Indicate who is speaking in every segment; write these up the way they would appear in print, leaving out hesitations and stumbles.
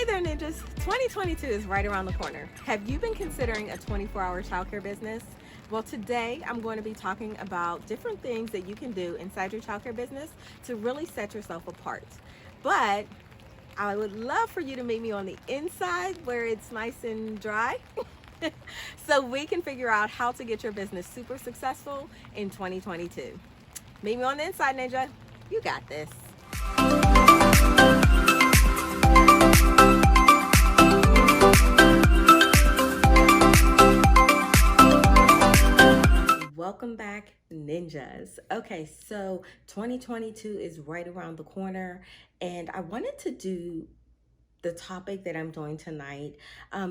Speaker 1: there, ninjas. 2022 is right around the corner. Have you been considering a 24-hour childcare business? Well, today I'm going to be talking about different things that you can do inside your childcare business to really set yourself apart. But I would love for you to meet me on the inside where it's nice and dry so we can figure out how to get your business super successful in 2022. Meet me on the inside, ninja. You got this. Welcome back, ninjas. Okay, so 2022 is right around the corner, and I wanted to do the topic that I'm doing tonight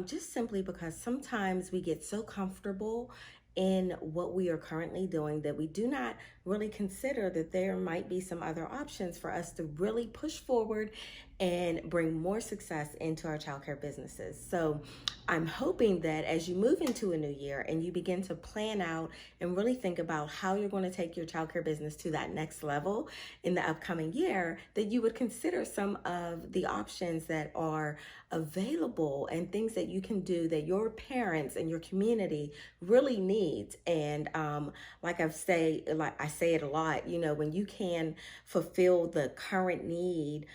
Speaker 1: just simply because sometimes we get so comfortable in what we are currently doing that we do not really consider that there might be some other options for us to really push forward and bring more success into our childcare businesses. So I'm hoping that as you move into a new year and you begin to plan out and really think about how you're going to take your childcare business to that next level in the upcoming year, that you would consider some of the options that are available and things that you can do that your parents and your community really needs. And like I say it a lot, you know, when you can fulfill the current need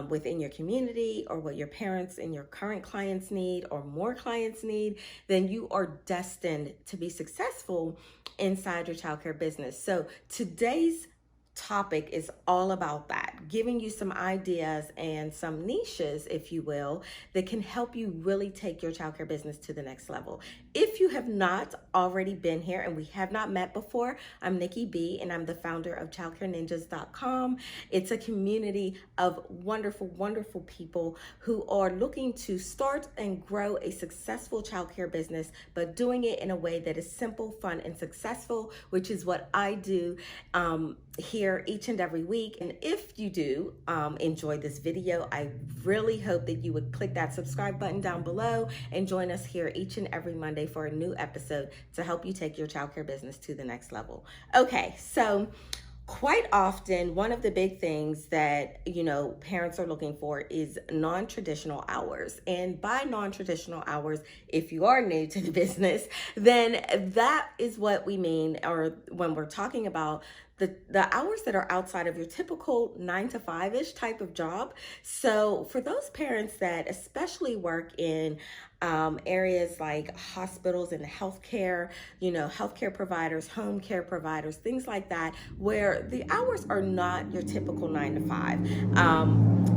Speaker 1: within your community or what your parents and your current clients need or more clients need, then you are destined to be successful inside your childcare business. So today's topic is all about that, giving you some ideas and some niches, if you will, that can help you really take your childcare business to the next level. If you have not already been here and we have not met before, I'm NyckieB and I'm the founder of ChildcareNinjas.com. It's a community of wonderful, wonderful people who are looking to start and grow a successful childcare business, but doing it in a way that is simple, fun, and successful, which is what I do here each and every week. And if you do enjoy this video, I really hope that you would click that subscribe button down below and join us here each and every Monday for a new episode to help you take your childcare business to the next level. Okay, so quite often, one of the big things that, you know, parents are looking for is non-traditional hours. And by non-traditional hours, if you are new to the business, then that is what we mean, or when we're talking about the hours that are outside of your typical 9 to 5-ish type of job. So for those parents that especially work in areas like hospitals and healthcare, you know, healthcare providers, home care providers, things like that, where the hours are not your typical 9 to 5.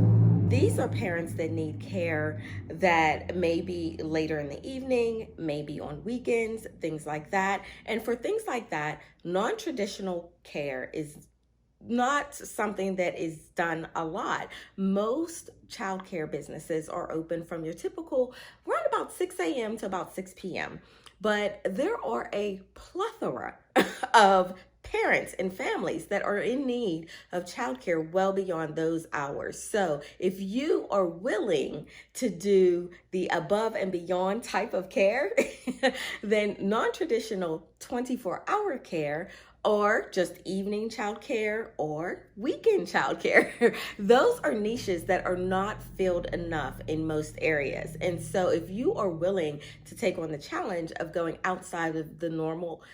Speaker 1: These are parents that need care that may be later in the evening, maybe on weekends, things like that. And for things like that, non-traditional care is not something that is done a lot. Most childcare businesses are open from your typical around about 6 a.m. to about 6 p.m. But there are a plethora of parents and families that are in need of childcare well beyond those hours. So if you are willing to do the above and beyond type of care, then non-traditional 24-hour care or just evening childcare or weekend childcare, those are niches that are not filled enough in most areas. And so if you are willing to take on the challenge of going outside of the normal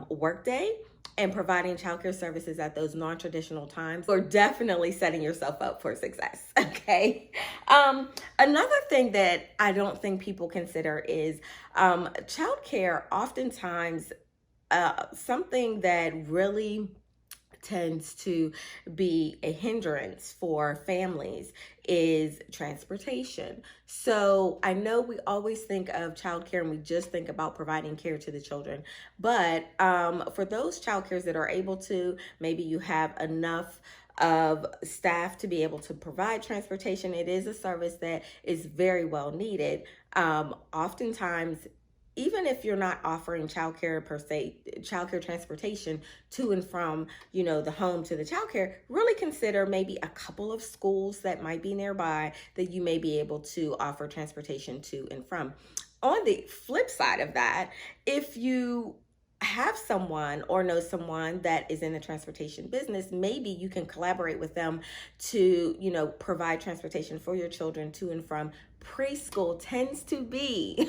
Speaker 1: workday and providing childcare services at those non-traditional times, you're definitely setting yourself up for success, okay? Another thing that I don't think people consider is childcare oftentimes something that really tends to be a hindrance for families is transportation. So I know we always think of childcare and we just think about providing care to the children, but for those childcares that are able to, maybe you have enough of staff to be able to provide transportation, it is a service that is very well needed. Oftentimes, even if you're not offering childcare per se, childcare transportation to and from, you know, the home to the childcare, really consider maybe a couple of schools that might be nearby that you may be able to offer transportation to and from. On the flip side of that, if you have someone or know someone that is in the transportation business, maybe you can collaborate with them to, you know, provide transportation for your children to and from preschool tends to be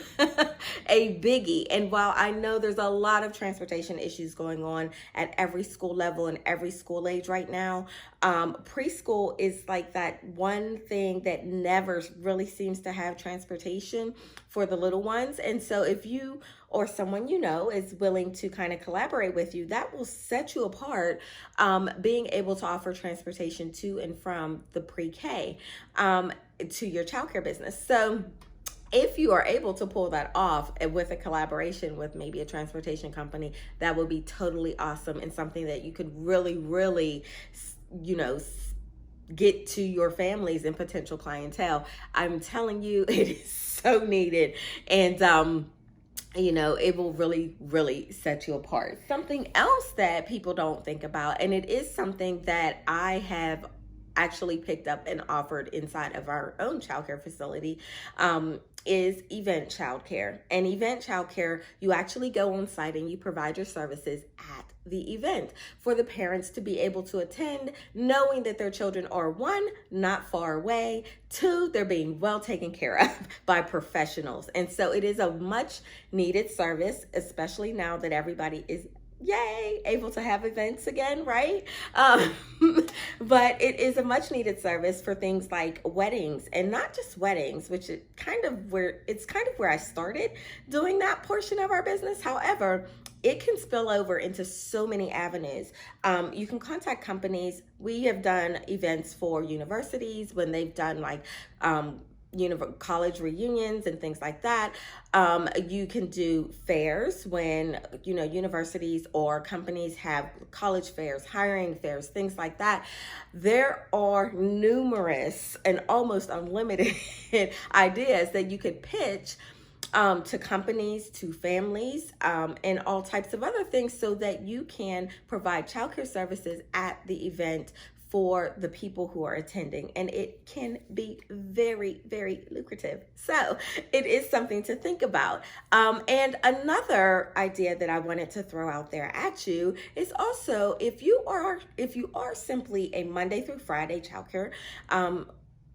Speaker 1: a biggie. And while I know there's a lot of transportation issues going on at every school level and every school age right now, preschool is like that one thing that never really seems to have transportation for the little ones. And so if you or someone you know is willing to kind of collaborate with you, that will set you apart, being able to offer transportation to and from the pre-K to your childcare business. So if you are able to pull that off with a collaboration with maybe a transportation company, that would be totally awesome and something that you could really, really, get to your families and potential clientele. I'm telling you, it is so needed. And, it will really, really set you apart. Something else that people don't think about, and it is something that I have actually picked up and offered inside of our own childcare facility, is event childcare. And event childcare, you actually go on site and you provide your services at the event for the parents to be able to attend, knowing that their children are, one, not far away, two, they're being well taken care of by professionals. And so it is a much needed service, especially now that everybody is able to have events again, right? But it is a much needed service for things like weddings, and not just weddings, which is kind of where I started doing that portion of our business. However, it can spill over into so many avenues. You can contact companies. We have done events for universities when they've done like college reunions and things like that. You can do fairs when, universities or companies have college fairs, hiring fairs, things like that. There are numerous and almost unlimited ideas that you could pitch to companies, to families, and all types of other things, so that you can provide childcare services at the event for the people who are attending. And it can be very, very lucrative. So it is something to think about. And another idea that I wanted to throw out there at you is also, if you are simply a Monday through Friday childcare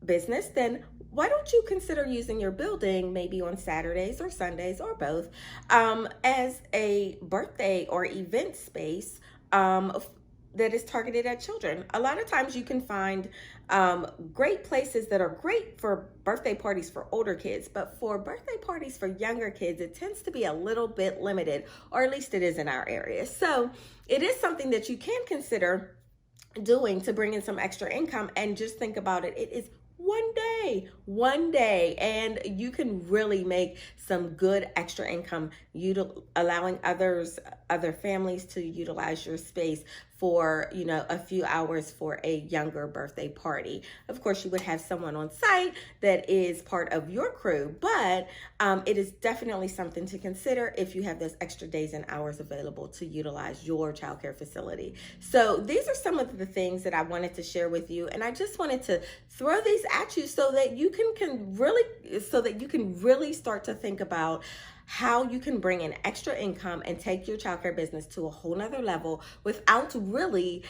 Speaker 1: business, then why don't you consider using your building maybe on Saturdays or Sundays or both as a birthday or event space that is targeted at children. A lot of times you can find great places that are great for birthday parties for older kids, but for birthday parties for younger kids, it tends to be a little bit limited, or at least it is in our area. So it is something that you can consider doing to bring in some extra income. And just think about it. It is one day, and you can really make some good extra income, allowing other families to utilize your space for, a few hours for a younger birthday party. Of course, you would have someone on site that is part of your crew, but it is definitely something to consider if you have those extra days and hours available to utilize your childcare facility. So these are some of the things that I wanted to share with you, and I just wanted to throw these at you so that you can really start to think about how you can bring in extra income and take your childcare business to a whole nother level without really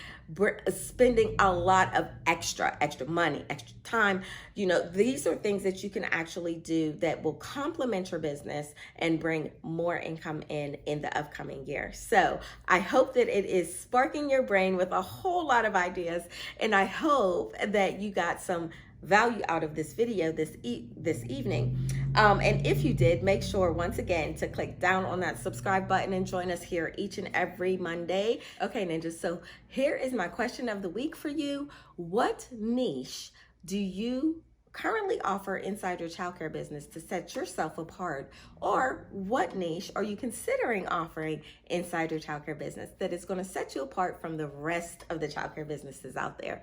Speaker 1: spending a lot of extra money, extra time. These are things that you can actually do that will complement your business and bring more income in the upcoming year. So I hope that it is sparking your brain with a whole lot of ideas, and I hope that you got some value out of this video this evening. And if you did, make sure once again to click down on that subscribe button and join us here each and every Monday. Okay, ninjas, so here is my question of the week for you. What niche do you currently offer inside your childcare business to set yourself apart? Or what niche are you considering offering inside your childcare business that is going to set you apart from the rest of the childcare businesses out there?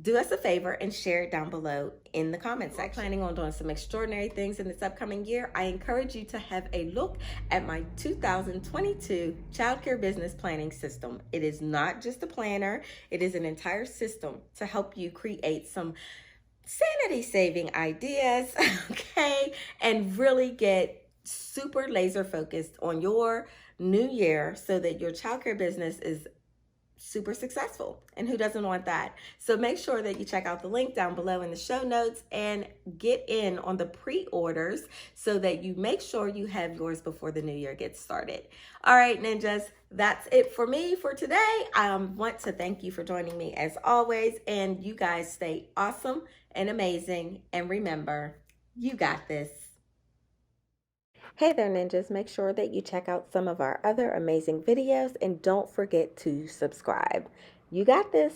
Speaker 1: Do us a favor and share it down below in the comment section. Planning on doing some extraordinary things in this upcoming year, I encourage you to have a look at my 2022 childcare business planning system. It is not just a planner, it is an entire system to help you create some sanity-saving ideas, okay, and really get super laser focused on your new year so that your childcare business is super successful. And who doesn't want that? So make sure that you check out the link down below in the show notes and get in on the pre-orders so that you make sure you have yours before the new year gets started. All right, ninjas, that's it for me for today. I want to thank you for joining me as always, and you guys stay awesome and amazing. And remember, you got this. Hey there, ninjas. Make sure that you check out some of our other amazing videos and don't forget to subscribe. You got this.